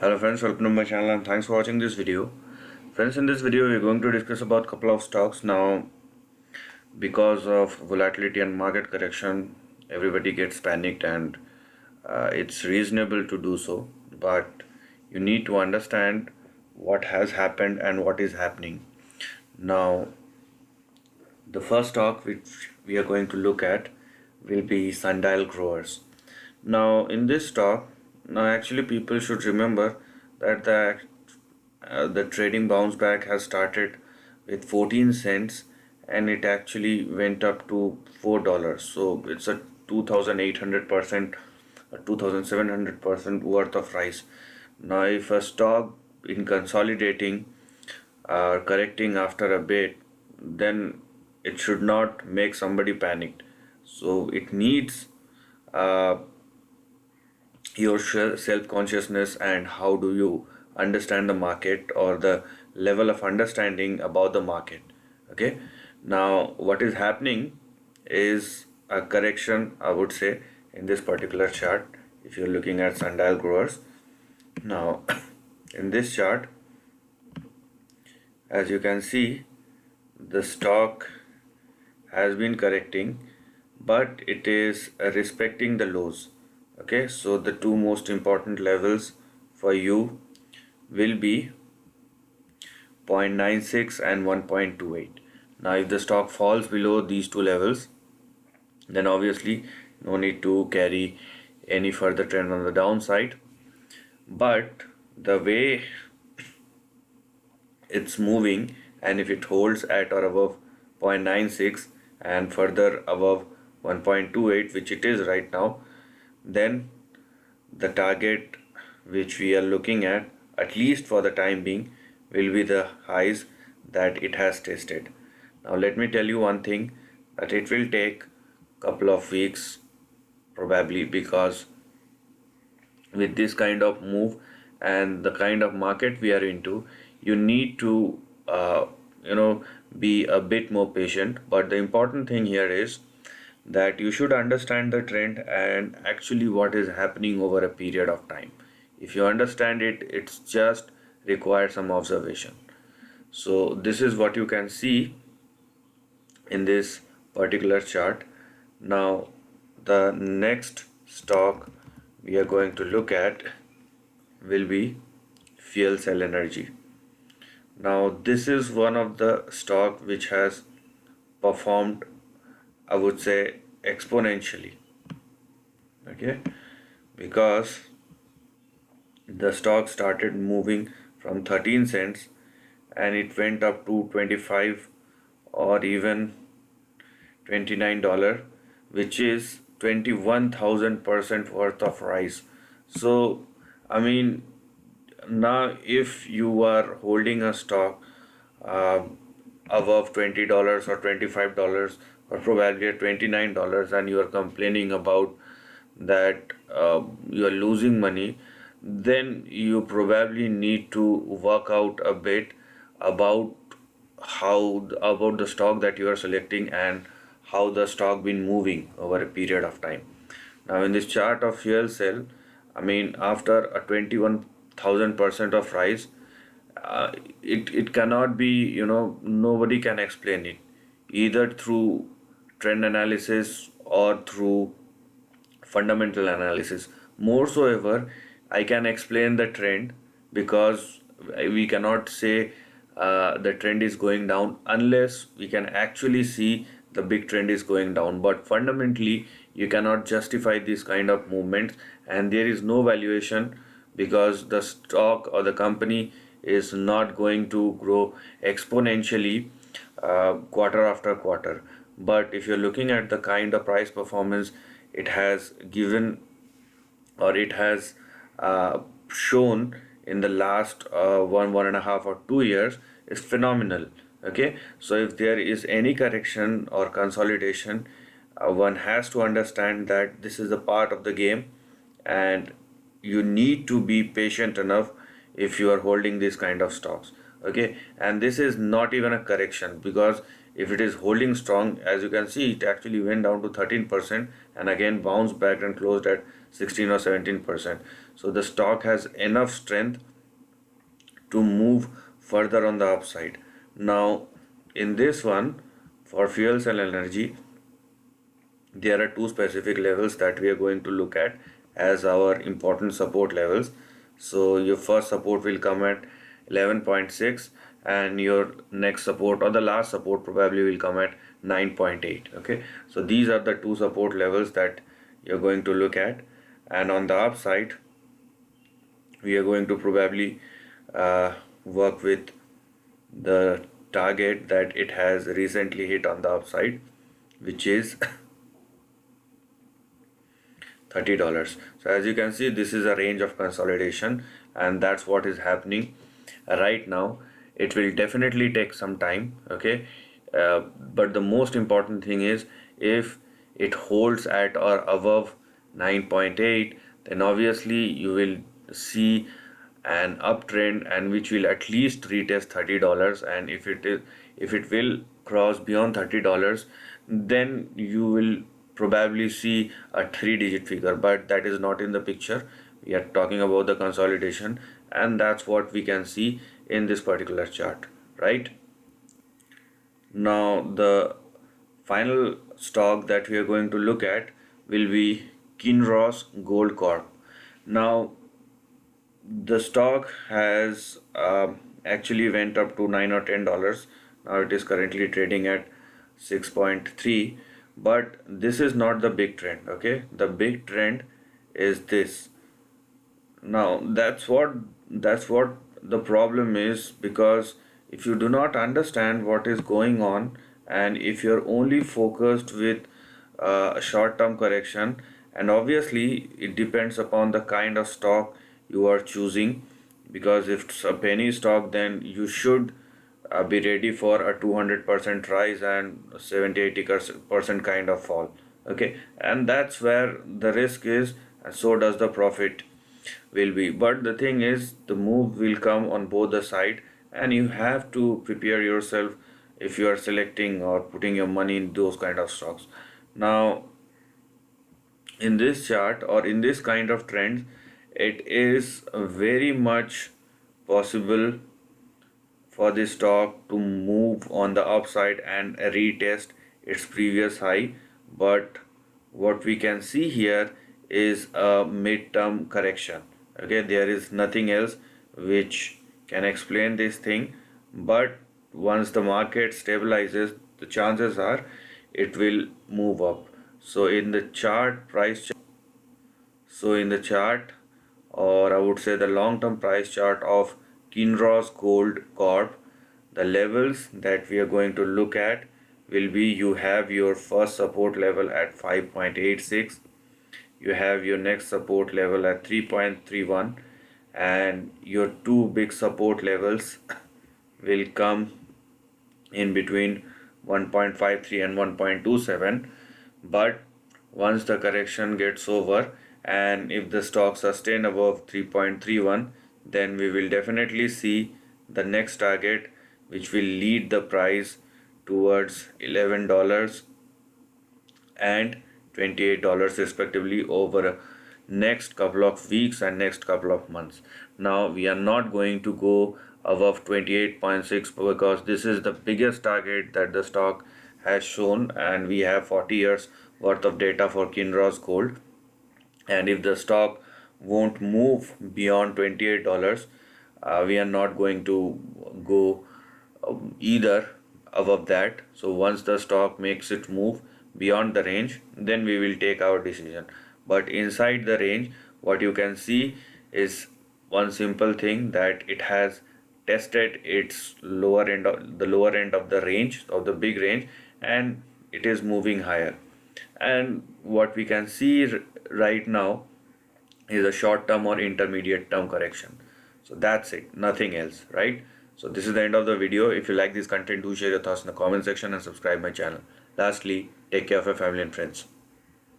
Hello friends, welcome to my channel and thanks for watching this video. Friends, in this video we're going to discuss about couple of stocks. Now, because of volatility and market correction, everybody gets panicked, and it's reasonable to do so, but you need to understand what has happened and what is happening. Now, the first stock which we are going to look at will be Sundial Growers. Now, in this stock, actually people should remember that the trading bounce back has started with 14 cents and it actually went up to $4. So it's a 2,800% or 2,700% worth of rise. Now, if a stock in consolidating or correcting after a bit, then it should not make somebody panicked. So it needs uh, your self consciousness and how do you understand the market or the level of understanding about the market. Okay, now what is happening is a correction, I would say, in this particular chart. If you're looking at Sundial Growers, now in this chart, as you can see, the stock has been correcting, but it is respecting the lows. Okay, so the two most important levels for you will be 0.96 and 1.28. Now, if the stock falls below these two levels, then obviously no need to carry any further trend on the downside. But the way it's moving, and if it holds at or above 0.96 and further above 1.28, which it is right now, then the target which we are looking at least for the time being, will be the highs that it has tested. Now let me tell you one thing, that it will take couple of weeks probably, because with this kind of move and the kind of market we are into, you need to be a bit more patient. But the important thing here is that you should understand the trend and actually what is happening over a period of time. If you understand it, it's just requires some observation. So this is what you can see in this particular chart. Now, the next stock we are going to look at will be FuelCell Energy. Now, this is one of the stock which has performed, I would say, exponentially. Okay, because the stock started moving from 13 cents and it went up to 25 or even $29, which is 21,000% worth of rise. So I mean, now if you are holding a stock uh, above $20 or $25 or probably at $29, and you are complaining about that you are losing money, then you probably need to work out a bit about how about the stock that you are selecting and how the stock been moving over a period of time. Now in this chart of fuel cell, I mean, after a 21,000% of rise, it cannot be, nobody can explain it either through trend analysis or through fundamental analysis. More so ever, I can explain the trend, because we cannot say the trend is going down unless we can actually see the big trend is going down. But fundamentally, you cannot justify this kind of movements, and there is no valuation, because the stock or the company is not going to grow exponentially quarter after quarter. But if you're looking at the kind of price performance it has given, or it has shown in the last 1.5 or 2 years, is phenomenal. Okay, so if there is any correction or consolidation, one has to understand that this is a part of the game, and you need to be patient enough if you are holding these kind of stocks. Okay, and this is not even a correction, because if it is holding strong, as you can see, it actually went down to 13% and again bounced back and closed at 16 or 17%. So the stock has enough strength to move further on the upside. Now, in this one, for fuel cell energy, there are two specific levels that we are going to look at as our important support levels. So your first support will come at 11.6, and your next support or the last support probably will come at 9.8. Okay, so these are the two support levels that you're going to look at, and on the upside we are going to probably work with the target that it has recently hit on the upside, which is $30. So as you can see, this is a range of consolidation, and that's what is happening right now. It will definitely take some time, okay, but the most important thing is if it holds at or above 9.8, then obviously you will see an uptrend, and which will at least retest $30. And if it will cross beyond $30, then you will probably see a three-digit figure, but that is not in the picture. We are talking about the consolidation, and that's what we can see in this particular chart, right? Now the final stock that we are going to look at will be Kinross Gold Corp. Now the stock has actually went up to $9 or $10. Now it is currently trading at 6.3, but this is not the big trend. Okay, the big trend is this. Now that's what the problem is, because if you do not understand what is going on, and if you're only focused with a short-term correction, and obviously it depends upon the kind of stock you are choosing, because if it's a penny stock, then you should be ready for a 200% rise and 70-80% kind of fall. Okay, and that's where the risk is, and so does the profit will be. But the thing is, the move will come on both the side, and you have to prepare yourself if you are selecting or putting your money in those kind of stocks. Now in this chart or in this kind of trends, it is very much possible for this stock to move on the upside and retest its previous high. But what we can see here is a mid-term correction. Okay, there is nothing else which can explain this thing, but once the market stabilizes, the chances are it will move up. So in the chart so in the chart, or I would say the long-term price chart of Kinross Gold Corp, the levels that we are going to look at will be: you have your first support level at 5.86, you have your next support level at 3.31, and your two big support levels will come in between 1.53 and 1.27. But once the correction gets over, and if the stock sustain above 3.31, then we will definitely see the next target, which will lead the price towards $11 and $28 respectively over next couple of weeks and next couple of months. Now we are not going to go above 28.6 because this is the biggest target that the stock has shown, and we have 40 years worth of data for Kinross Gold. And if the stock won't move beyond $28, we are not going to go either above that. So once the stock makes it move beyond the range, then we will take our decision. But inside the range, what you can see is one simple thing, that it has tested its lower end of the range, of the big range, and it is moving higher. And what we can see right now is a short term or intermediate term correction. So that's it, nothing else, right? So this is the end of the video. If you like this content, do share your thoughts in the comment section and subscribe my channel. Lastly, take care of your family and friends.